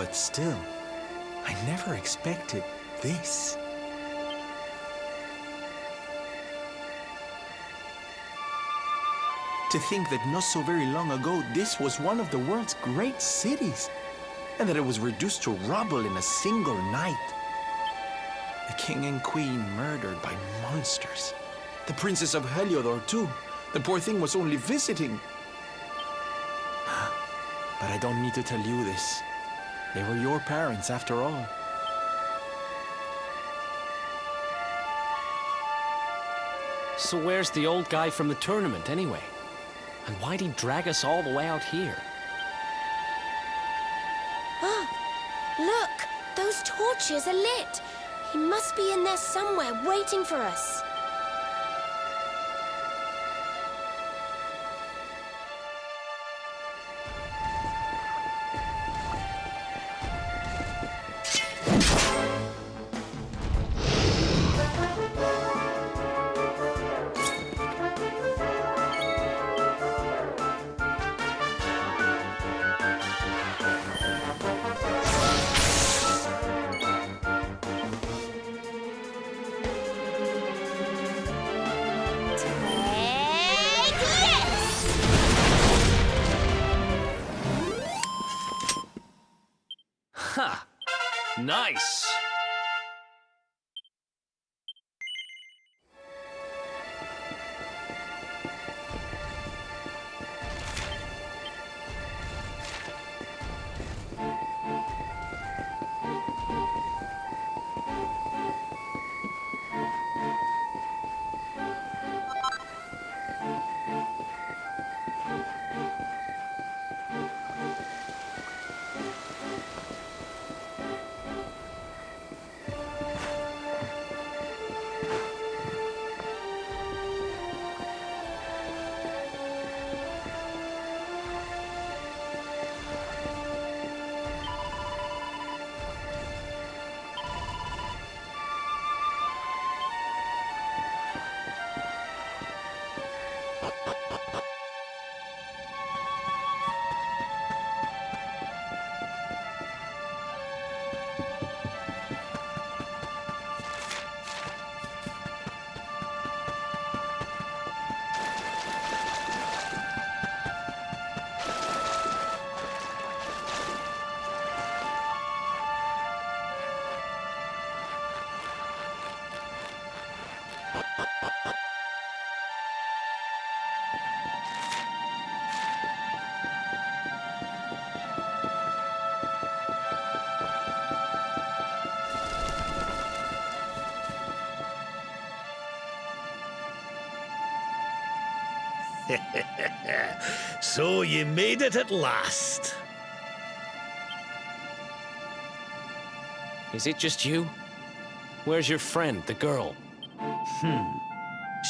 but still, I never expected this. To think that not so very long ago, this was one of the world's great cities, and that it was reduced to rubble in a single night. The king and queen murdered by monsters. The princess of Heliodor, too. The poor thing was only visiting. But I don't need to tell you this. They were your parents, after all. So where's the old guy from the tournament, anyway? And why'd he drag us all the way out here? Ah, look! Those torches are lit! He must be in there somewhere, waiting for us. Ha! Nice! So you made it at last. Is it just you? Where's your friend, the girl?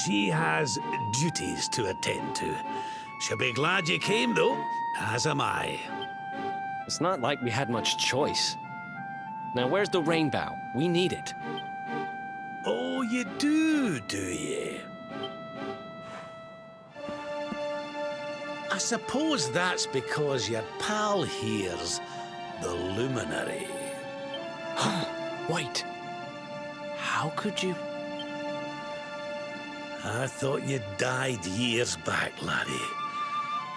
She has duties to attend to. She'll be glad you came, though, as am I. It's not like we had much choice. Now, where's the rainbow? We need it. Oh, you do you? I suppose that's because your pal here's the luminary. Wait. How could you? I thought you died years back, laddie.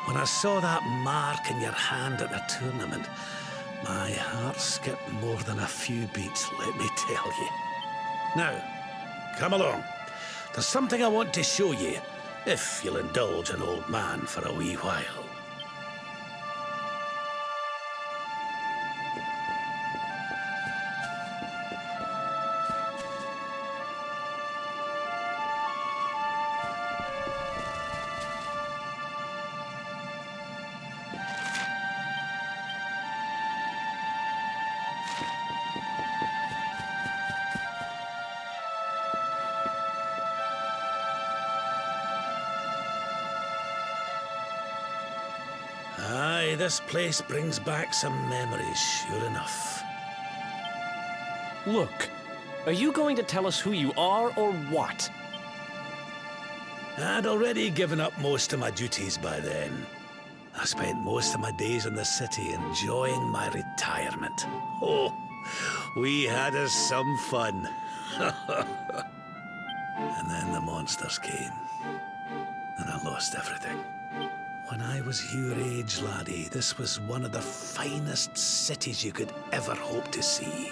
When I saw that mark in your hand at the tournament, my heart skipped more than a few beats, let me tell you. Now, come along. There's something I want to show you, if you'll indulge an old man for a wee while. Aye, this place brings back some memories, sure enough. Look, are you going to tell us who you are or what? I'd already given up most of my duties by then. I spent most of my days in the city enjoying my retirement. Oh, we had us some fun. And then the monsters came, and I lost everything. When I was your age, laddie, this was one of the finest cities you could ever hope to see.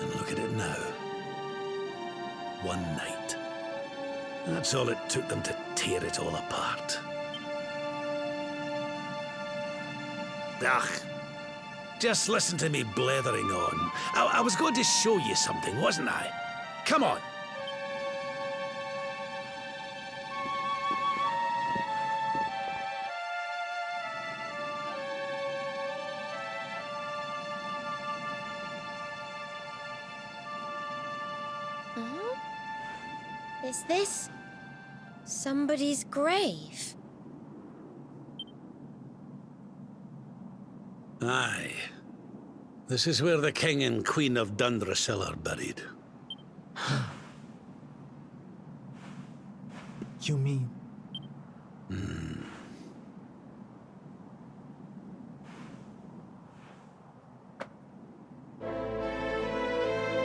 And look at it now. One night. That's all it took them to tear it all apart. Ugh. Just listen to me blethering on. I was going to show you something, wasn't I? Come on. Is this somebody's grave? Aye. This is where the King and Queen of Dundrasil are buried. You mean?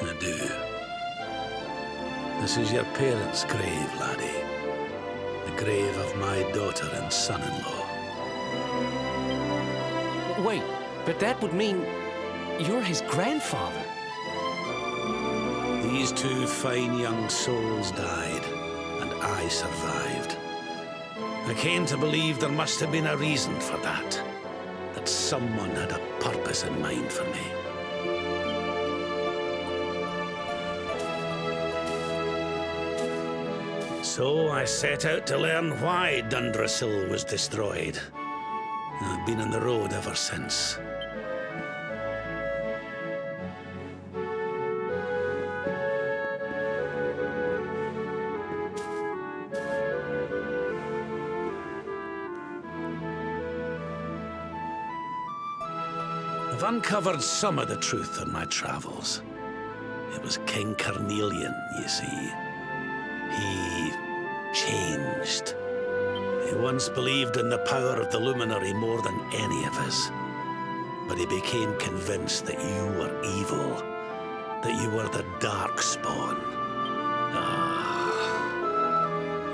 I do. This is your parents' grave, laddie. The grave of my daughter and son-in-law. Wait, but that would mean you're his grandfather. These two fine young souls died, and I survived. I came to believe there must have been a reason for that. That someone had a purpose in mind for me. So I set out to learn why Dundrasil was destroyed. I've been on the road ever since. I've uncovered some of the truth on my travels. It was King Carnelian, you see. He changed. He once believed in the power of the luminary more than any of us. But he became convinced that you were evil, that you were the Darkspawn.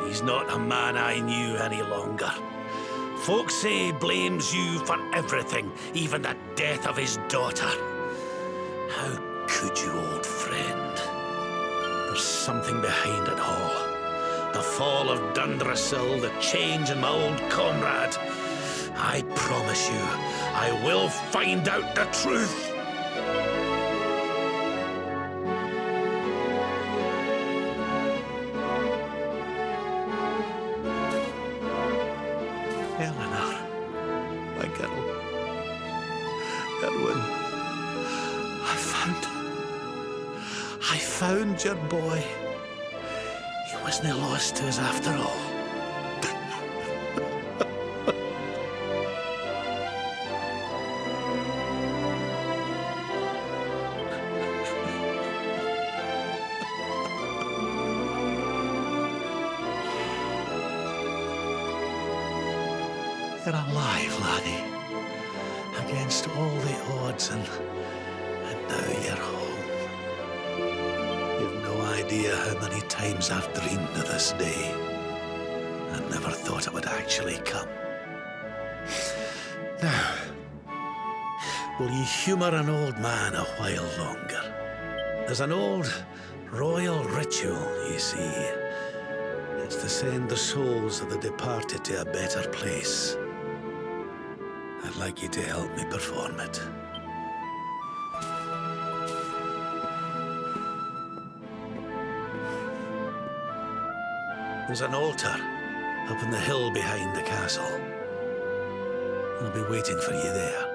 He's not a man I knew any longer. Folks say he blames you for everything, even the death of his daughter. How could you, old friend? There's something behind it all. The fall of Dundrasil, the change in my old comrade. I promise you, I will find out the truth. Eleanor, my girl. Edwin, I found your boy. He wasn't lost to us after all. You're alive, laddie. Against all the odds, and now you're home. You've no idea how many times I've dreamed of this day. I never thought it would actually come. Now, will you humor an old man a while longer? There's an old royal ritual, you see. It's to send the souls of the departed to a better place. I'd like you to help me perform it. There's an altar up on the hill behind the castle. I'll be waiting for you there.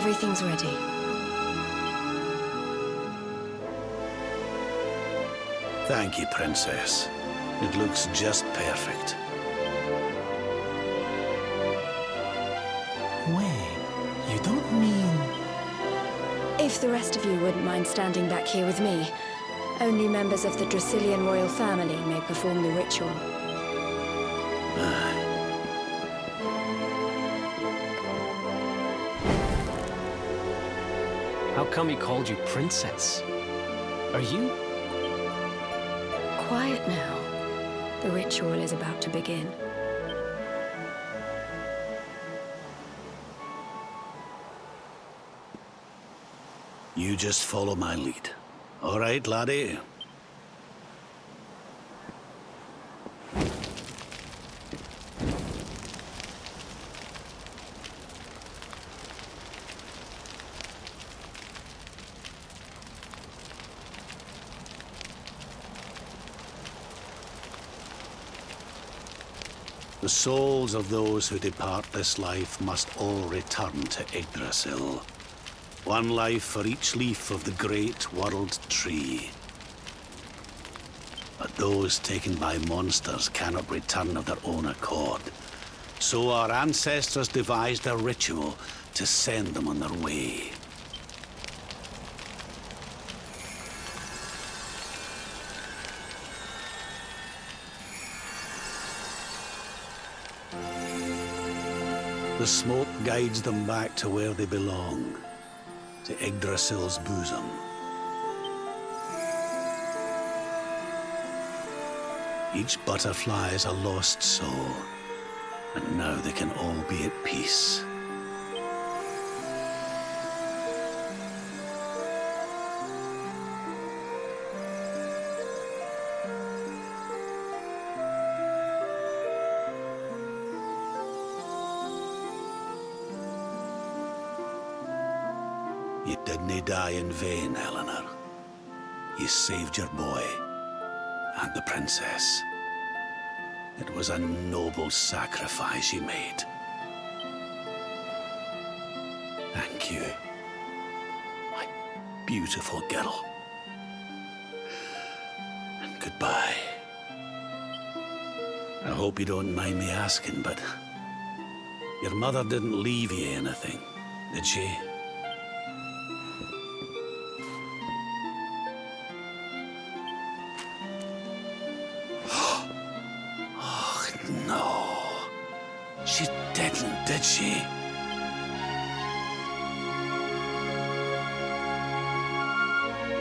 Everything's ready. Thank you, Princess. It looks just perfect. Wait, you don't mean... If the rest of you wouldn't mind standing back here with me, only members of the Dracilian royal family may perform the ritual. How come he called you princess? Are you? Quiet now. The ritual is about to begin. You just follow my lead. All right, laddie? The souls of those who depart this life must all return to Yggdrasil. One life for each leaf of the great world tree. But those taken by monsters cannot return of their own accord. So our ancestors devised a ritual to send them on their way. The smoke guides them back to where they belong, to Yggdrasil's bosom. Each butterfly is a lost soul, and now they can all be at peace. You didn't die in vain, Eleanor. You saved your boy and the princess. It was a noble sacrifice you made. Thank you, my beautiful girl. And goodbye. I hope you don't mind me asking, but your mother didn't leave you anything, did she? No, she didn't, did she?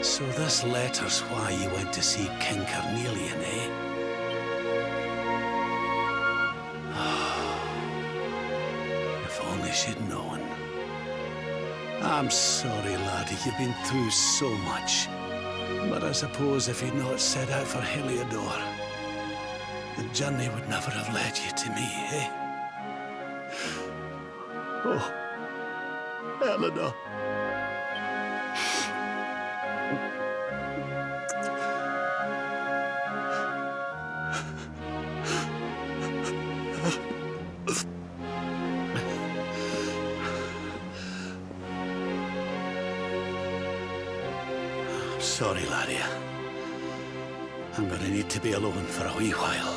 So this letter's why you went to see King Carnelian, eh? If only she'd known. I'm sorry, laddie, you've been through so much. But I suppose if you'd not set out for Heliodor, the journey would never have led you to me, eh? Oh, Eleanor. I'm sorry, laddie. I'm gonna need to be alone for a wee while.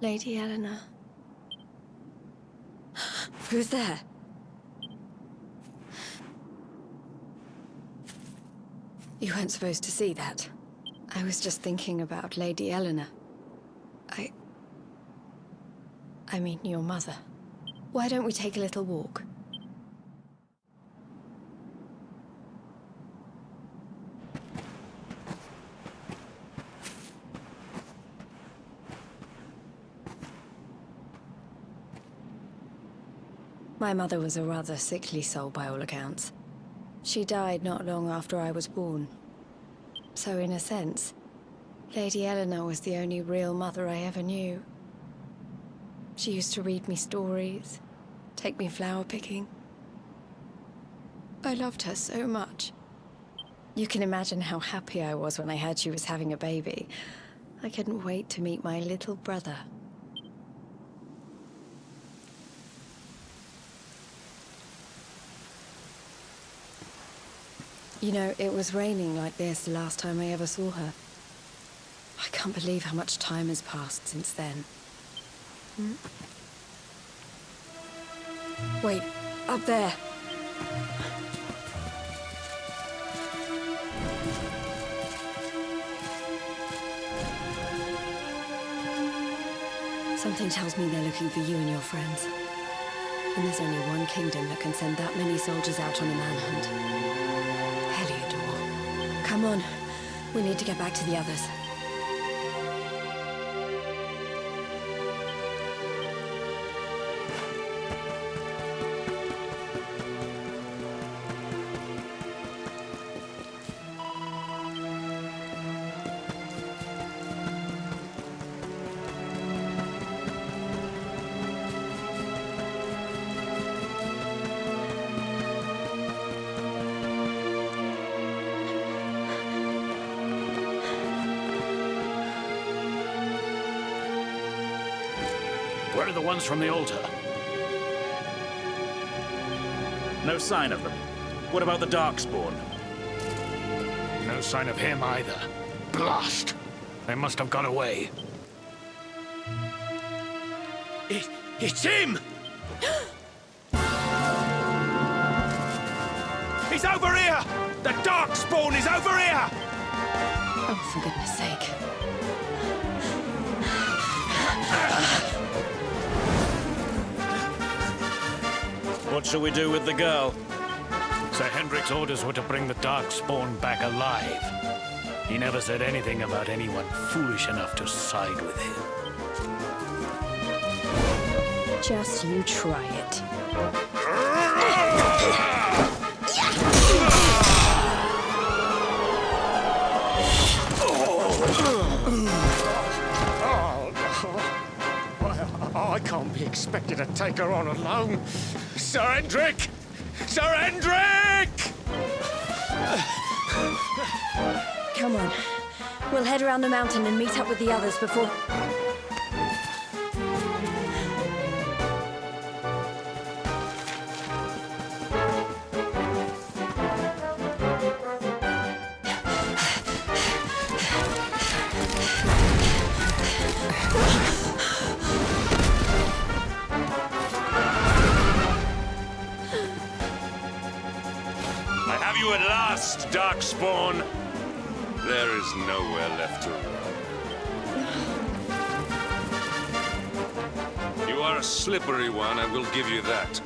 Lady Eleanor. Who's there? You weren't supposed to see that. I was just thinking about Lady Eleanor. I mean, your mother. Why don't we take a little walk? My mother was a rather sickly soul by all accounts. She died not long after I was born. So in a sense, Lady Eleanor was the only real mother I ever knew. She used to read me stories, take me flower picking. I loved her so much. You can imagine how happy I was when I heard she was having a baby. I couldn't wait to meet my little brother. You know, it was raining like this the last time I ever saw her. I can't believe how much time has passed since then. Wait, up there. Something tells me they're looking for you and your friends. And there's only one kingdom that can send that many soldiers out on a manhunt. Heliodor. Come on. We need to get back to the others. Where are the ones from the altar? No sign of them. What about the Darkspawn? No sign of him either. Blast! They must have got away. It's him! He's over here! The Darkspawn is over here! Oh, for goodness sake. What shall we do with the girl? Sir Hendrik's orders were to bring the Darkspawn back alive. He never said anything about anyone foolish enough to side with him. Just you try it. I can't be expected to take her on alone. Sir Hendrik! Sir Hendrik! Come on. We'll head around the mountain and meet up with the others before... I have you at last, Darkspawn. There is nowhere left to run. You are a slippery one, I will give you that.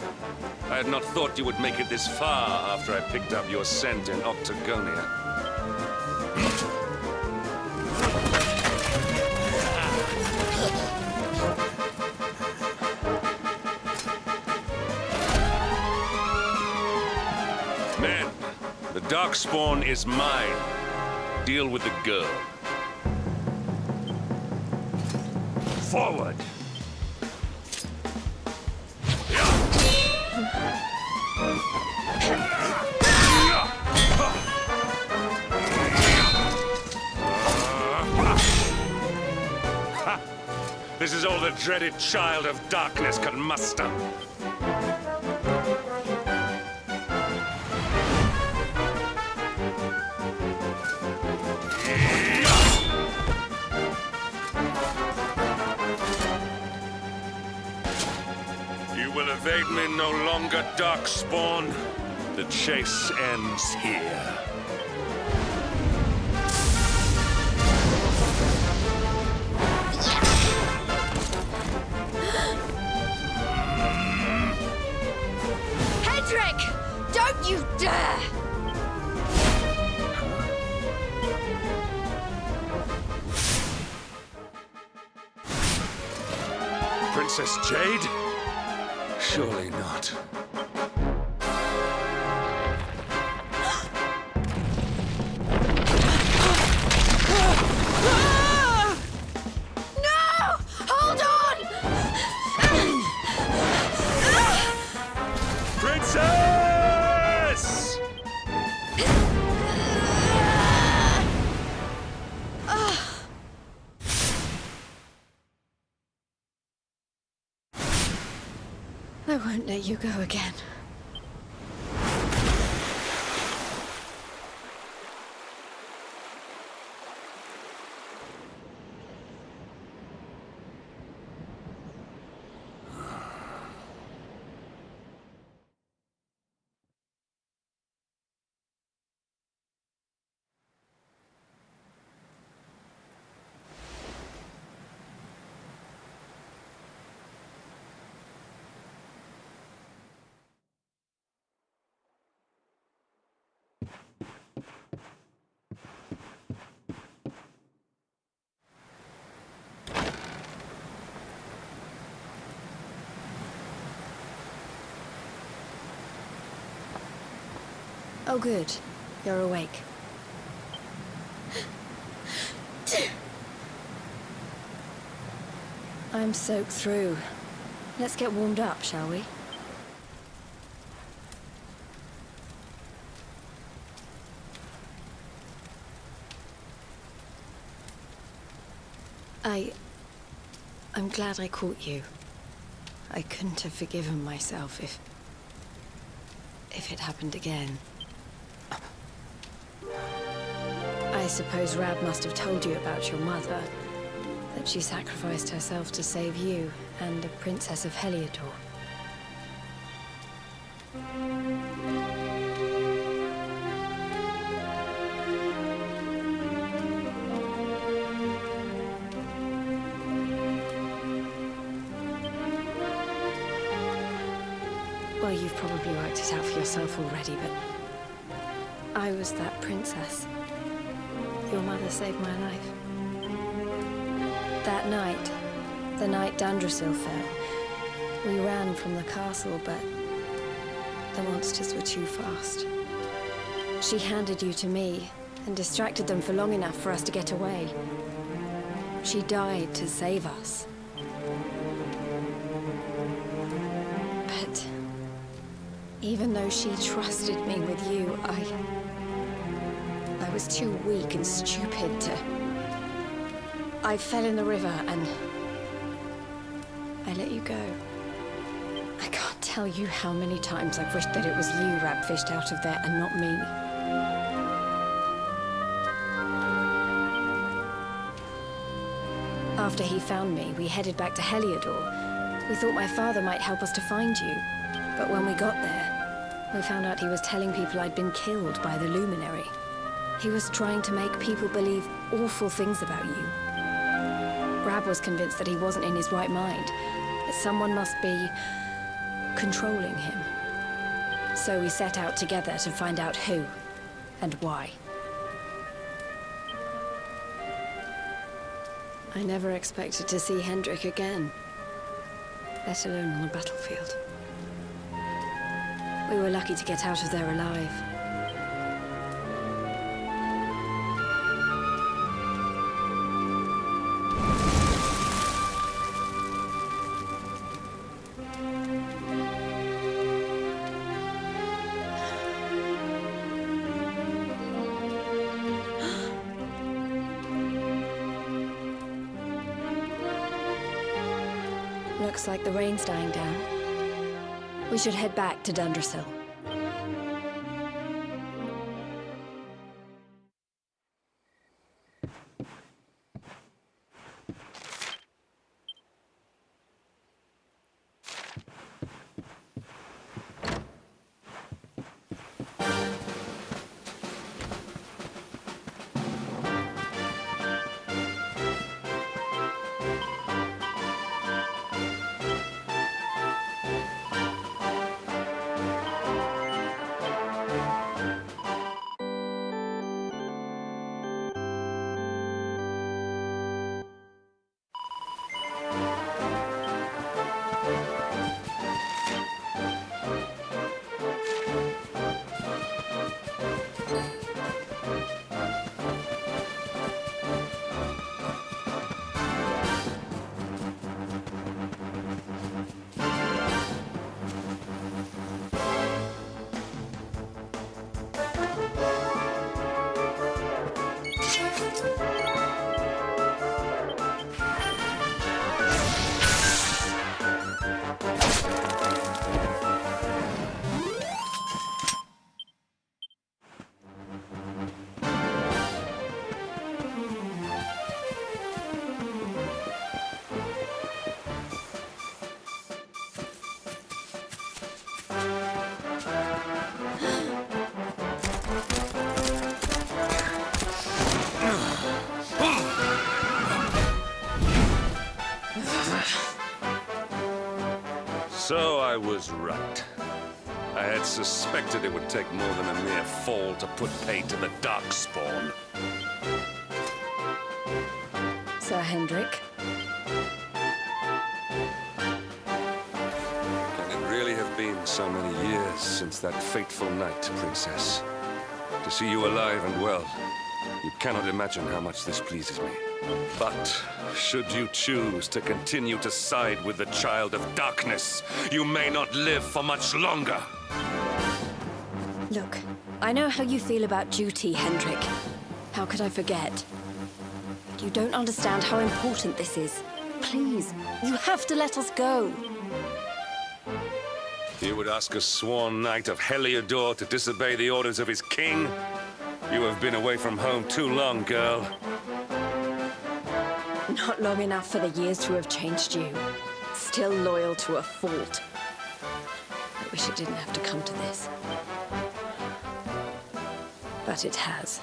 I had not thought you would make it this far after I picked up your scent in Octagonia. Men, the Darkspawn is mine. Deal with the girl. Forward! This is all the dreaded child of darkness can muster. You will evade me no longer, Darkspawn. The chase ends here. Hendrik! Don't you dare! Princess Jade? Surely not. No! Hold on! Princess! I won't let you go again. Oh, good. You're awake. I'm soaked through. Let's get warmed up, shall we? I'm glad I caught you. I couldn't have forgiven myself if it happened again. I suppose Rab must have told you about your mother, that she sacrificed herself to save you and the Princess of Heliodor. Well, you've probably worked it out for yourself already, but I was that princess. Your mother saved my life. That night, the night Dandrasil fell, we ran from the castle, but the monsters were too fast. She handed you to me and distracted them for long enough for us to get away. She died to save us. But even though she trusted me with you, I was too weak and stupid to... I fell in the river and I let you go. I can't tell you how many times I've wished that it was you Rab fished out of there and not me. After he found me, we headed back to Heliodor. We thought my father might help us to find you, but when we got there, we found out he was telling people I'd been killed by the Luminary. He was trying to make people believe awful things about you. Rab was convinced that he wasn't in his right mind, that someone must be controlling him. So we set out together to find out who and why. I never expected to see Hendrik again, let alone on the battlefield. We were lucky to get out of there alive. Looks like the rain's dying down. We should head back to Dandrasil. So I was right. I had suspected it would take more than a mere fall to put pay to the Darkspawn. Sir Hendrik, Can it really have been so many years since that fateful night, Princess? To see you alive and well, you cannot imagine how much this pleases me. But should you choose to continue to side with the Child of Darkness, you may not live for much longer. look, I know how you feel about duty, Hendrik. How could I forget? But you don't understand how important this is. Please, you have to let us go. You would ask a sworn knight of Heliodor to disobey the orders of his king? You have been away from home too long, girl. Not long enough for the years to have changed you. Still loyal to a fault. I wish it didn't have to come to this. But it has.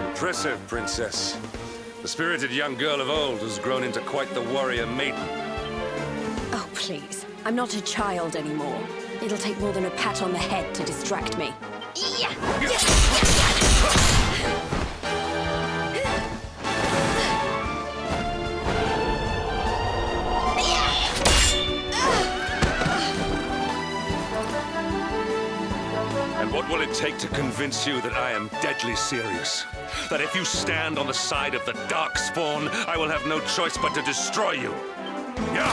Impressive, Princess. The spirited young girl of old has grown into quite the warrior maiden. Oh, please. I'm not a child anymore. It'll take more than a pat on the head to distract me. And what will it take to convince you that I am deadly serious? That if you stand on the side of the Darkspawn, I will have no choice but to destroy you? Yeah!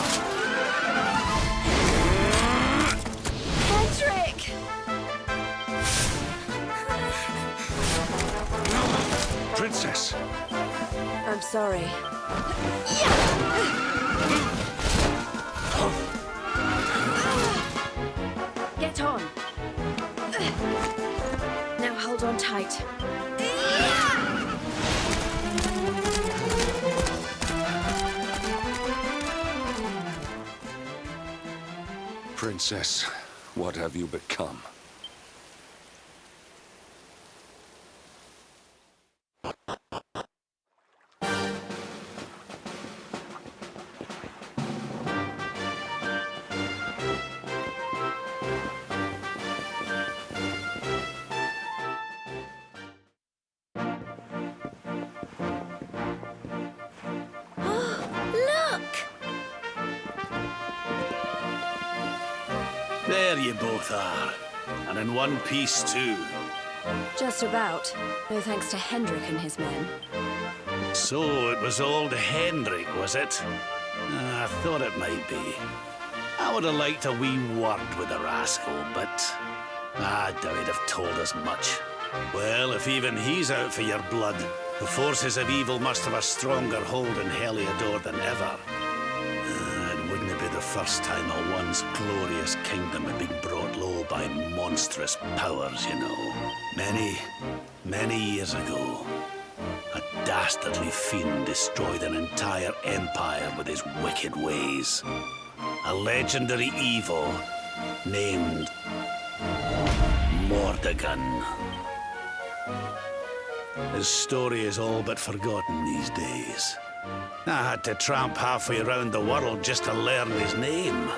Hendrik! Princess! I'm sorry. Get on. Now hold on tight. Princess, what have you become? There you both are. And in one piece, too. Just about. No thanks to Hendrik and his men. So it was old Hendrik, was it? I thought it might be. I would have liked a wee word with the rascal, but I doubt he'd have told us much. Well, if even he's out for your blood, the forces of evil must have a stronger hold in Heliodor than ever. And wouldn't it be the first time a once glorious kingdom had been brought low by monstrous powers, you know? Many years ago, a dastardly fiend destroyed an entire empire with his wicked ways. A legendary evil named Mordegon. His story is all but forgotten these days. I had to tramp halfway around the world just to learn his name.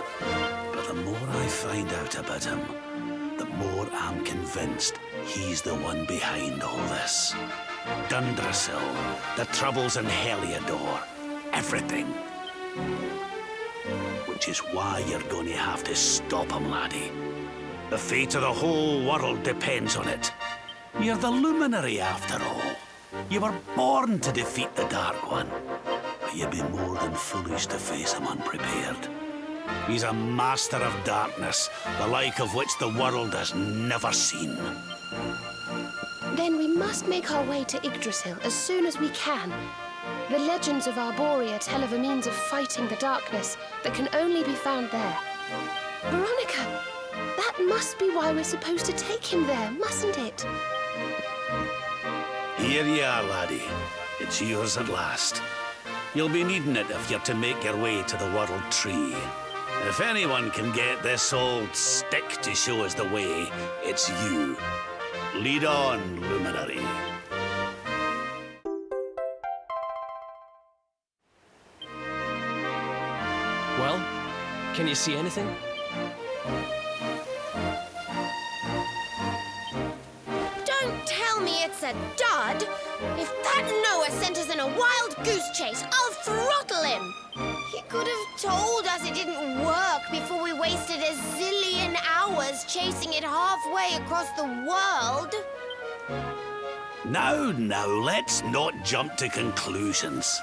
But the more I find out about him, the more I'm convinced he's the one behind all this. Dundrasil, the troubles in Heliodor, everything. Which is why you're going to have to stop him, laddie. The fate of the whole world depends on it. You're the luminary, after all. You were born to defeat the Dark One. But you'd be more than foolish to face him unprepared. He's a master of darkness, the like of which the world has never seen. Then we must make our way to Yggdrasil as soon as we can. The legends of Arborea tell of a means of fighting the darkness that can only be found there. Veronica, that must be why we're supposed to take him there, mustn't it? Here you are, laddie. It's yours at last. You'll be needing it if you're to make your way to the World Tree. If anyone can get this old stick to show us the way, it's you. Lead on, Luminary. Well, can you see anything? Don't tell me it's a dud. If that Noah sent us in a wild goose chase, I'll throttle him. He could have told us it didn't work before we wasted a zillion hours chasing it halfway across the world. Now, let's not jump to conclusions.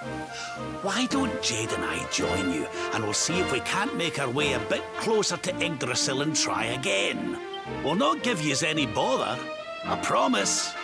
Why don't Jade and I join you, and we'll see if we can't make our way a bit closer to Yggdrasil and try again. We'll not give yous any bother, I promise.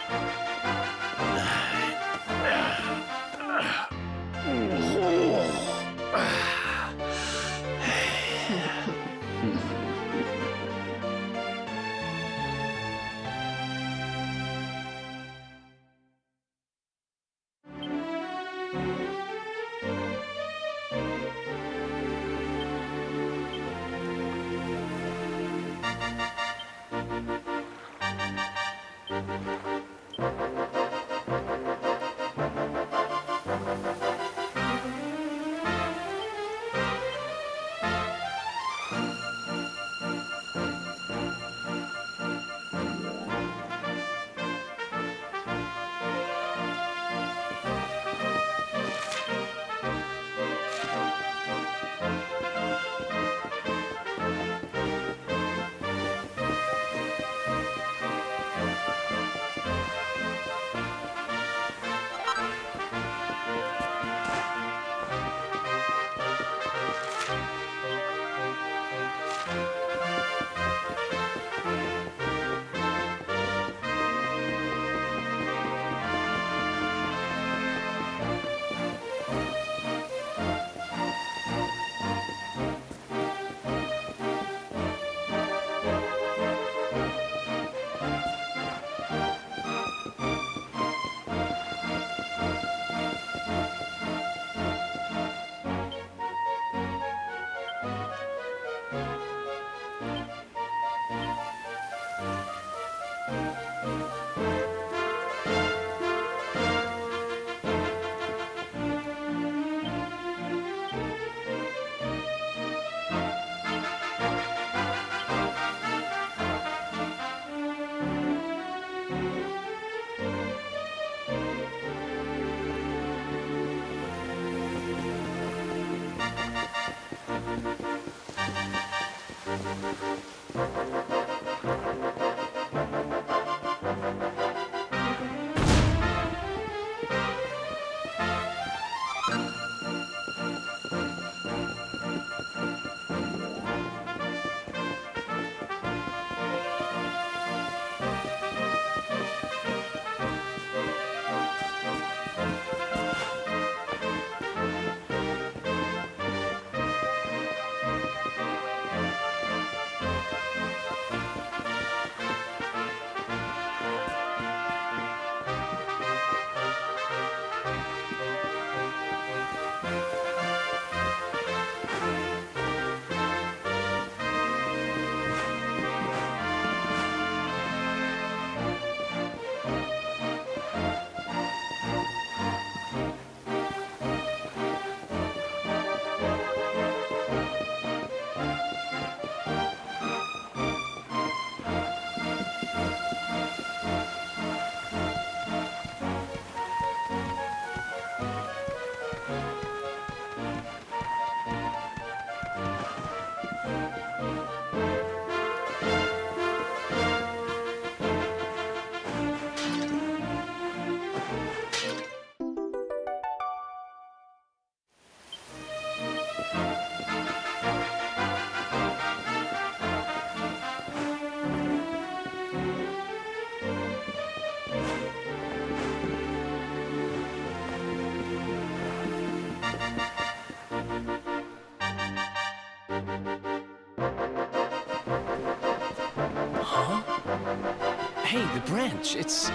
Hey, the branch, it's...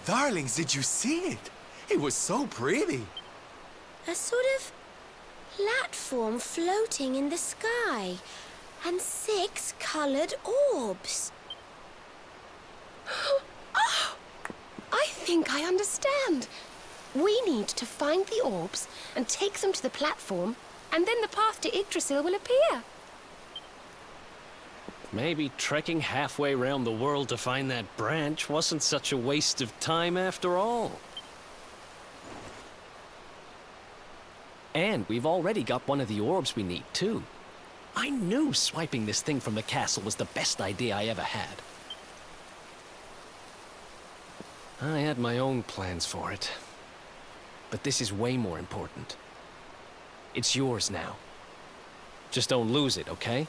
Darlings, did you see it? It was so pretty. A sort of platform floating in the sky, and 6 coloured orbs. Oh, I think I understand. We need to find the orbs and take them to the platform, and then the path to Yggdrasil will appear. Maybe trekking halfway around the world to find that branch wasn't such a waste of time after all. And we've already got one of the orbs we need, too. I knew swiping this thing from the castle was the best idea I ever had. I had my own plans for it. But this is way more important. It's yours now. Just don't lose it, okay?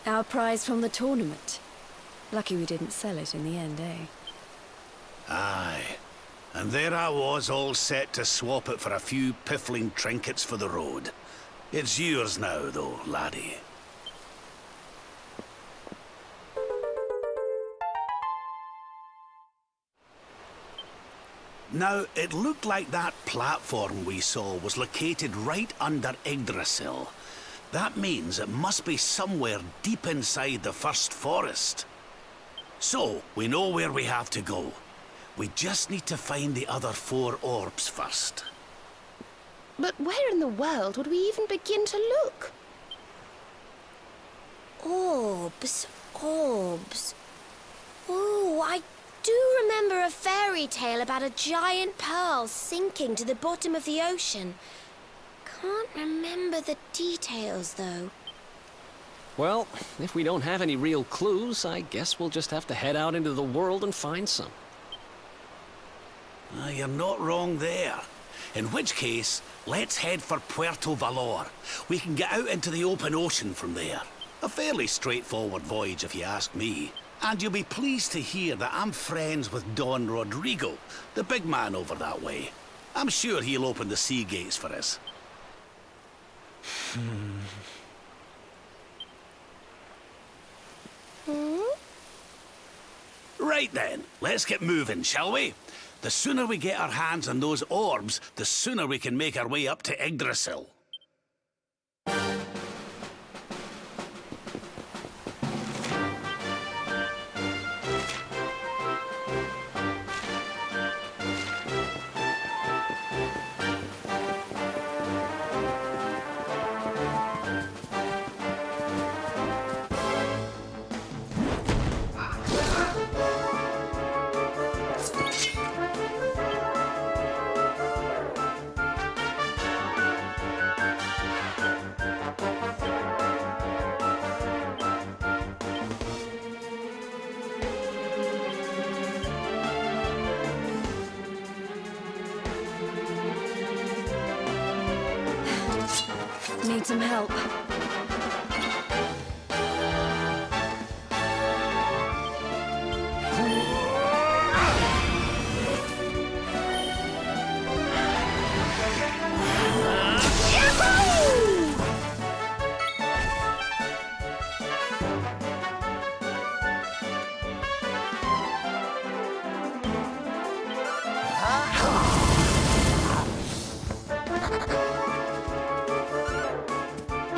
Our prize from the tournament. Lucky we didn't sell it in the end, eh? Aye. And there I was, all set to swap it for a few piffling trinkets for the road. It's yours now, though, laddie. Now, it looked like that platform we saw was located right under Yggdrasil. That means it must be somewhere deep inside the first forest. So, we know where we have to go. We just need to find the other 4 orbs first. But where in the world would we even begin to look? Orbs, orbs. Oh, I do remember a fairy tale about a giant pearl sinking to the bottom of the ocean. Can't remember the details, though. Well, if we don't have any real clues, I guess we'll just have to head out into the world and find some. You're not wrong there. In which case, let's head for Puerto Valor. We can get out into the open ocean from there. A fairly straightforward voyage, if you ask me. And you'll be pleased to hear that I'm friends with Don Rodrigo, the big man over that way. I'm sure he'll open the sea gates for us. Right then, let's get moving, shall we? The sooner we get our hands on those orbs, the sooner we can make our way up to Yggdrasil. Need some help.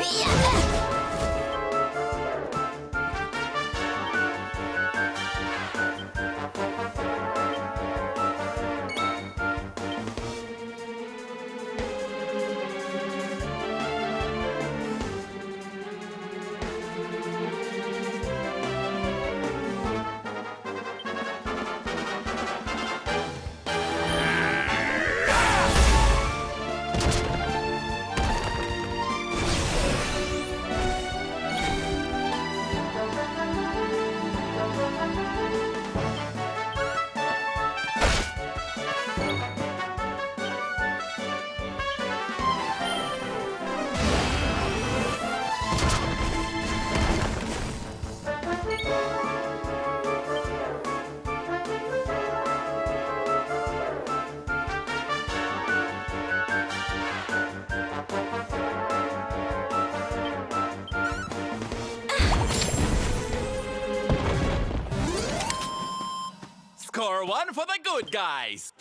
Yeah! hardcore one for the good guys.